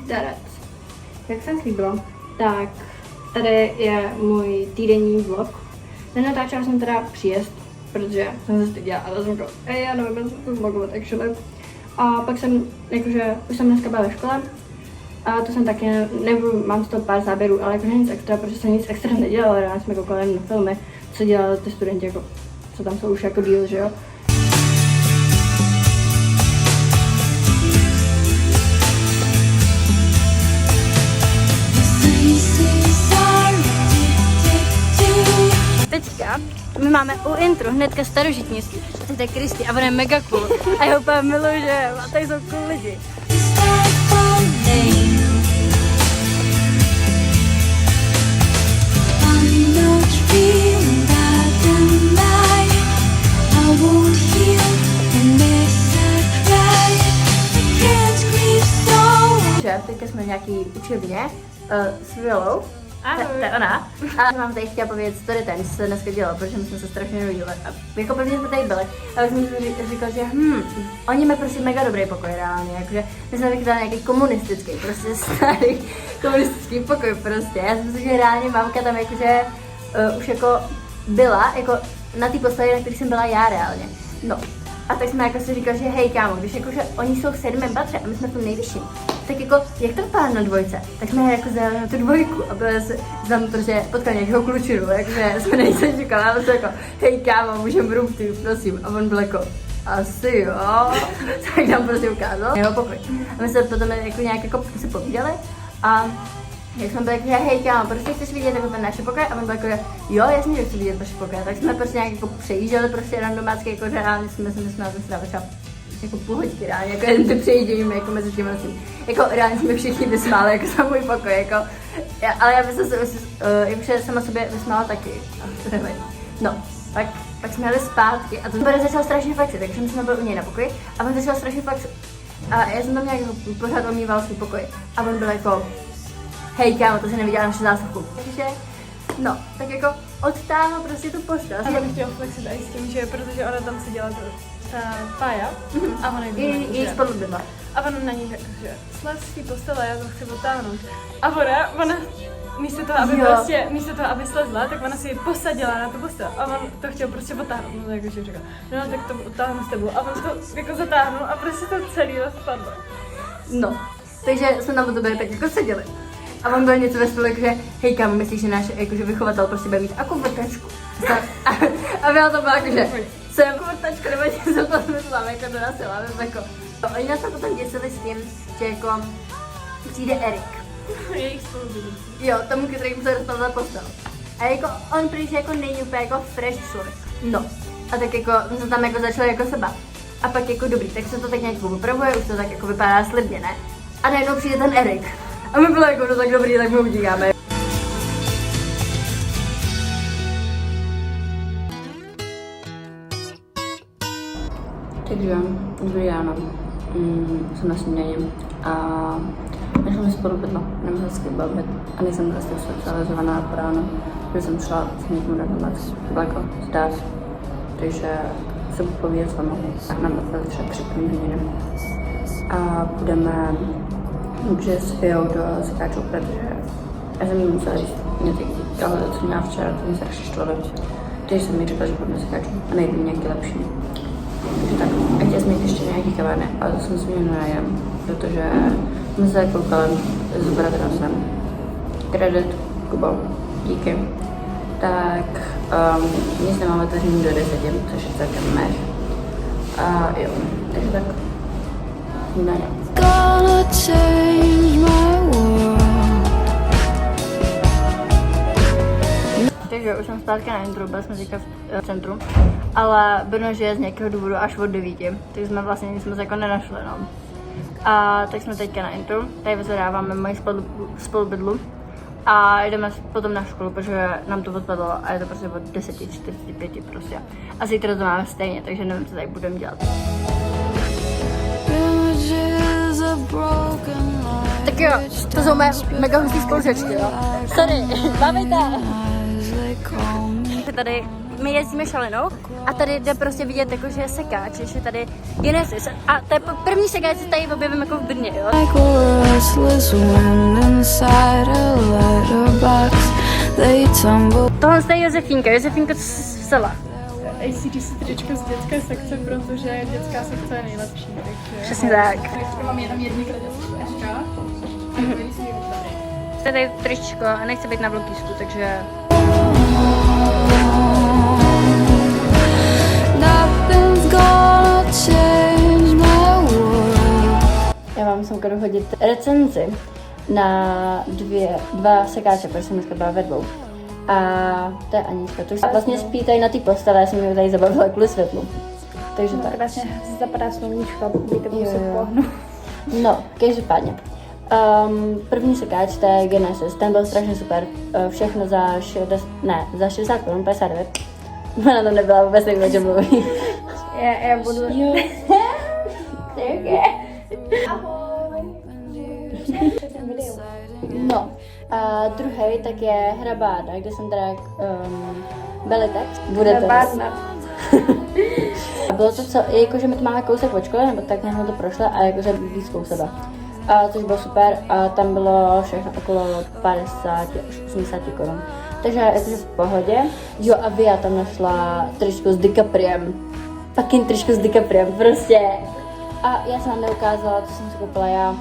Darec. Jak jsem slíbila, tak tady je můj týdenní vlog. Nenatáčela jsem teda příjezd, protože jsem se styděla, ale jsem já nevím, jestli to vlogovat actually. A pak jsem, jakože, už jsem dneska byla ve škole a to jsem taky, mám z toho pár záběrů, ale jakože nic extra, protože jsem nic extra nedělala, rád jsme koukali na filmy, co dělali ty studenti, jako, co tam jsou už jako díl, že jo. Teďka my máme u intro hnedka starožitnictví. A to je Kristi a ona je mega cool. A já úplně miluji, že a tady jsou cool lidi. Teďka jsme v nějaký učebně s Vilou. To je ona. A mám tady chtěla povědět story time, co se dneska dělalo, protože my jsme se strašně neviděli. A jako první jsme tady byli, ale jsem říkal, že oni mají prostě mega dobrý pokoj reálně, jakože my jsme vychytali nějaký komunistický, prostě starý komunistický pokoj prostě. Já si myslím, že reálně mamka tam jakože už jako byla, jako na té postavě, na který jsem byla já reálně. No. A tak jsme jako si říkali, že hej kámo, když jakože oni jsou v 7. patře a my jsme v tom nejvyšším, tak jako jak to vypadá na dvojce, tak jsme jako zajeli na tu dvojku a byli se tam prostě potkali nějakého klučinu, jakože jsme nejsem čekali, ale jsme jako hej kámo, můžeme room two, prosím, a on byl jako asi jo, tak nám prostě ukázal jeho pokoj. A my jsme potom jako nějak jako si povídali a jak jsme byli jako, hej kámo, prostě chceš vidět jako ten náš pokoj? A on byl jako, jo, jasně, že chci vidět vaše pokoje. Tak jsme prostě nějak jako přejížděli prostě randomácky, jako reálně jsme na tom strávili třeba jako půl hodiny reálně, jako jen ty přejíždění jako mezi tím vlastně. Jako reálně jsme všichni vysmáli jako za můj pokoj, jako. Ale já bych se jakože sama sobě vysmála taky. No, pak jsme jeli zpátky a to bude začal strašně flexit, takže my jsme byli u něj na pokoji a on začal strašně flexit. A já jsem tam nějak jako pořád omýval svůj pokoj a on byl jako hej kámo, to si neviděla naše zásuvku. Takže, no, tak jako odtáhl prostě tu postel. A on chtěl flexit i s tím, že protože ona tam seděla ta Pája a ona jí spolubydla. A ona na ní řekl, že slez z té postele, já to chci odtáhnout. A ona místo toho, aby slezla, tak ona si ji posadila na tu postel a on to chtěl prostě odtáhnout. No jakože říkal, no tak to odtáhnu s tebou a on to jako zatáhnul a prostě to celý rozpadlo. No, takže jsme tam o tobě tak jako seděli. A on byl něco ve stylu, jakože hej kámo, myslíš, že náš jakože vychovatel prostě bude mít jako vrtačku. A byla to byla jakože jsem vrtačku, nebo jsem to myslela, jako dorazila, jako. Oni nás potom děsili s tím, že jako přijde Erik. Jejich spolubydlící. Jo, tomu, který mu se dostal za postel. A jako on prý, že jako není úplně jako fresh člověk. No. A tak jako my jsme tam jako začali jako se bát. A pak jako dobrý, tak se to tak nějak upravuje, už to tak jako vypadá slibně, ne? A najednou přijde ten Erik. A my bylo jako, no tak dobrý, tak my utíkáme. Takže, dobrý ráno. Jsem na snídaní a než jsem si spolubydla, nemůžu se bavit a nejsem vlastně socializovaná po ráno, že jsem šla s někým na domácí, to bylo jako zdáš, takže se budu povídat s vámi a nám to třeba 3 hodiny a budeme že s Fiou do Sikáčů, protože já jsem jí musela říct, mě teď tohle, co měla včera, to mě strašně štvalo. Takže jsem mi řekla, že půjdu do Sikáčů a nejde nějaký lepší. Takže tak, a chtěla jsem mít ještě nějaký kavárny, ale to jsem si mě nenajem, protože jsme se koukali s bratrancem. Kredit, Kubo, díky. Tak nic nemáme otevřený do 10, což je celkem mech. A jo, takže tak, snídaně. Gonna change my world. Takže už jsem zpátky na intro, byli jsme teďka v centru, ale Brno žije z nějakého důvodu až od 9, takže jsme vlastně nic moc jako nenašli, no. A tak jsme teďka na intro, tady vyzadáváme moji spolubydlu a jdeme potom na školu, protože nám to odpadlo a je to prostě od 10:45 prostě. A zítra to máme stejně, takže nevím, co tady budeme dělat. Tak jo, to jsou mé mega hustý spolužačky, jo. Sorry, máme tady my jezdíme šalenou a tady jde prostě vidět, jako, že je sekáč, že je tady Genesis. A to je první sekáč, se tady objevím jako v Brně, jo. Like a restless wind inside a letterbox, they tumble. Tohle je Josefínka, Josefínka z sela. ACDC tričko z dětské sekce, protože dětská sekce je nejlepší. Takže... Přesně tak. Takže mám jenom jedny kradětky. To je tady tričko a nechci být na vlogísku, takže... Nothing's gonna change my world. Já vám jsem chtěla hodit recenzi na dva sekáče, protože jsem dneska byla ve dvou. A to je Anička, to už vlastně spí tady na té postele, já jsem mě tady zabavila kvůli světlu. Takže tak. Krásně zapadá sluníčko, díky tomu se pohnu. No, každopádně. První sekáč, to je Genesis, ten byl strašně super. Všechno za 60 korun, 59. Ona tam nebyla vůbec, nevím, o čem mluví. Já budu... No, a druhý tak je Hrabáda, kde jsem teda Belitex. Bude to. Bylo to co, jakože my to máme kousek od školy, nebo tak nějak to prošlo a jakože blízko u sebe. A což bylo super a tam bylo všechno okolo 50 až 80 korun. Takže jakože v pohodě. Jo a Via tam našla tričko s DiCapriem. Fucking tričko s DiCapriem, prostě. A já jsem vám neukázala, co jsem si koupila já.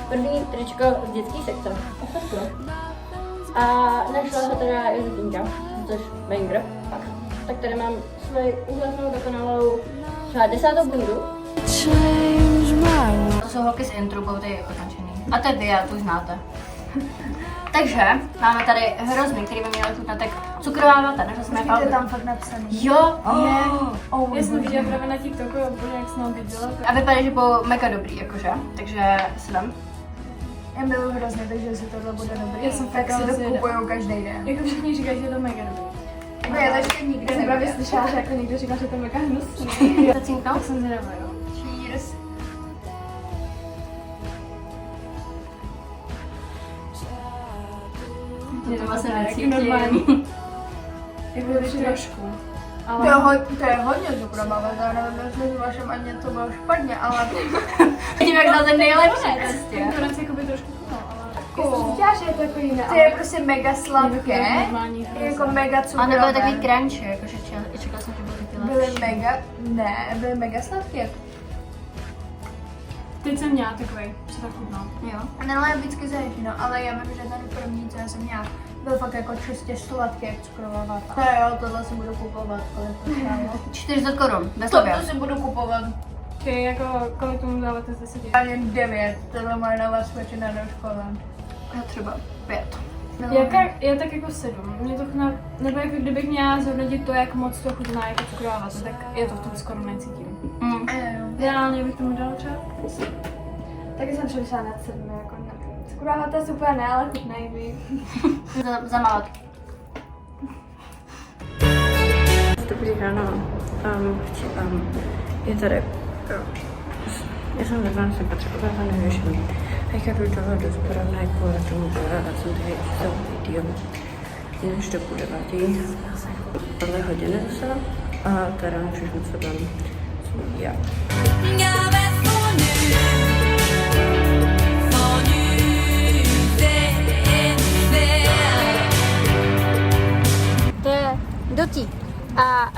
První tričko z dětské sekce. A našla ho teda Josefínka, což banger. Tak tady mám svoji úžasnou dokonalou třeba 10. bundu. Change my world. To jsou holky s intrubou, ty je označený. A to je Via, to už znáte. Takže máme tady hrozný, který by měl chutnat, tak cukrová vata, našla jsem jaká... Je tam fakt napsaný. Jo, Já jsem viděla právě na TikToku a úplně jak jsem ho viděla. A vypadá, že budou mega dobrý, jakože, takže si dám. Já miluji hrozně, takže si tohle bude dobrý. Já jsem tak fakt si to zvědavá. kupuju každý den. Jako všichni říkají, že je to mega dobrý. No já to ještě nikdy Já jsem právě slyšela, že jako někdo říkal, že to je mega hnusný. Zacinknout? Tak jsem zvědavá, jo. Cheers. Je to vlastně Jak normální. Jako trošku. Ale... To je hodně cukrová vata, nevím, jestli v vašem ani to bylo špatně, ale... Vidím, jak dal ten nejlepší prostě. Konec jakoby trošku chutnal, ale... Jako- Já jsem cítila, že je to jako jiné. To je prostě mega sladké, normální hrozně. jako mega A cukrové. nebyly takový crunchy, jakože čekala jsem, že budou taky Byly lepší. mega, ne, byly mega sladké. Teď jsem měla takovej, co tak chutnal. Jo. Nela je vždycky zaježděno, ale já vím, že ten první, co já jsem měla, byl fakt jako čistě sladký, jak cukrová vata. To jo, tohle si budu kupovat, kolik to stálo. 40 korun, bez To tobě. si budu kupovat. Ty jako, kolik tomu dáváte z 10? Ani 9, tohle moje nová svědčina do školy. Já třeba 5. Já tak jako 7. Mě to chutná, nebo jako kdybych měla zhodnotit to, jak moc to chutná jako cukrová vata, tak já to v tom skoro necítím. Reálně bych tomu dala třeba. Taky jsem přemýšlela nad 7, jako cukrová vata super, ne, ale chutnej mi. Za malot. Dobrý ráno. Je tady. Já jsem ve Vánoce potřebovala nevěšení. Teďka jdu do zborovny kvůli tomu, že jsem tady chtěla díl. Než do půl 9. Podle hodiny zase. A teda všechno se tam já. To je Dotí. A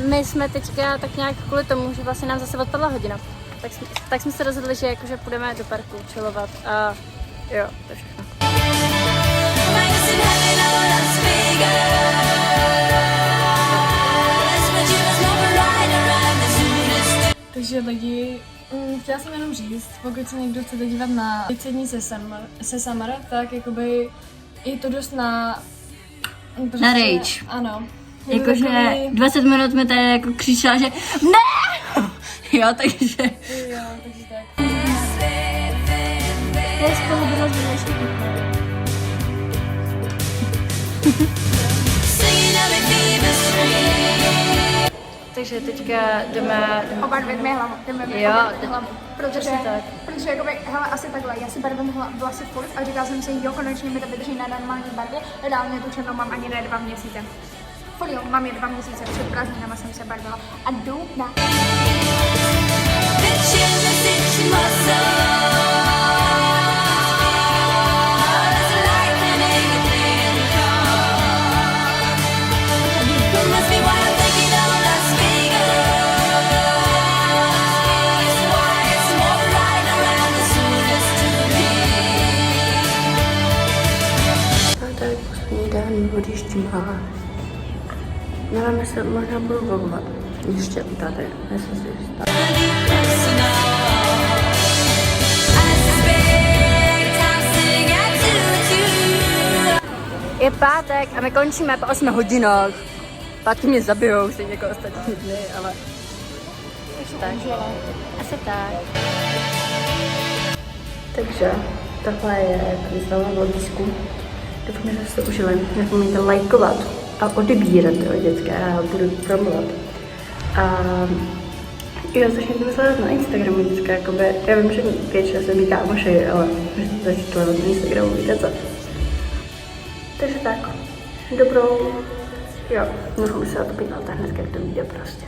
my jsme teďka tak nějak kvůli tomu, že vlastně nám zase odpadla hodina, tak jsme se rozhodli, že jakože půjdeme do parku chillovat a jo, to je všechno. Takže lidi, chtěla jsem jenom říct, pokud se někdo chcete dívat na 30 dní se Summer, tak jakoby je to dost na... Na rage. Ano. Je to Jakože takový- 20 minut mi tady jako křičela, že ne! Jo, takže... Jo, takže tak. To je spolu bylo zvláštní. Takže teďka jdeme... Oba dvě mi hlavu, Jo, protože, tak. protože jakoby, hele, asi takhle, já si barvím vlasy furt a říkala jsem si, jo, konečně mi to vydrží na normální barvě, reálně tu černou mám ani ne 2 měsíce. portfolio. Mám je 2 měsíce, před prázdninama jsem se barvila a jdu na... Tady poslední den odjíždím a nevím, jestli možná budu vlogovat. Ještě tady, nejsem si jistá. Je pátek a my končíme po 8 hodinách. Pátky mě zabijou, stejně jako ostatní dny, ale... Tak. Asi tak. Takže tohle je výstava v Lodísku. Doufám, že jste to užili. Nezapomeňte lajkovat a odebírat to dětské a budu promluvat. A jo, začněte mi sledovat na Instagramu vždycky, jakoby, já vím, že většinou se mý kámoši, ale můžete začít sledovat na Instagramu, víte co. Takže tak, dobrou, jo, nechám se na to pěkná, tak hnedka to vyjde prostě.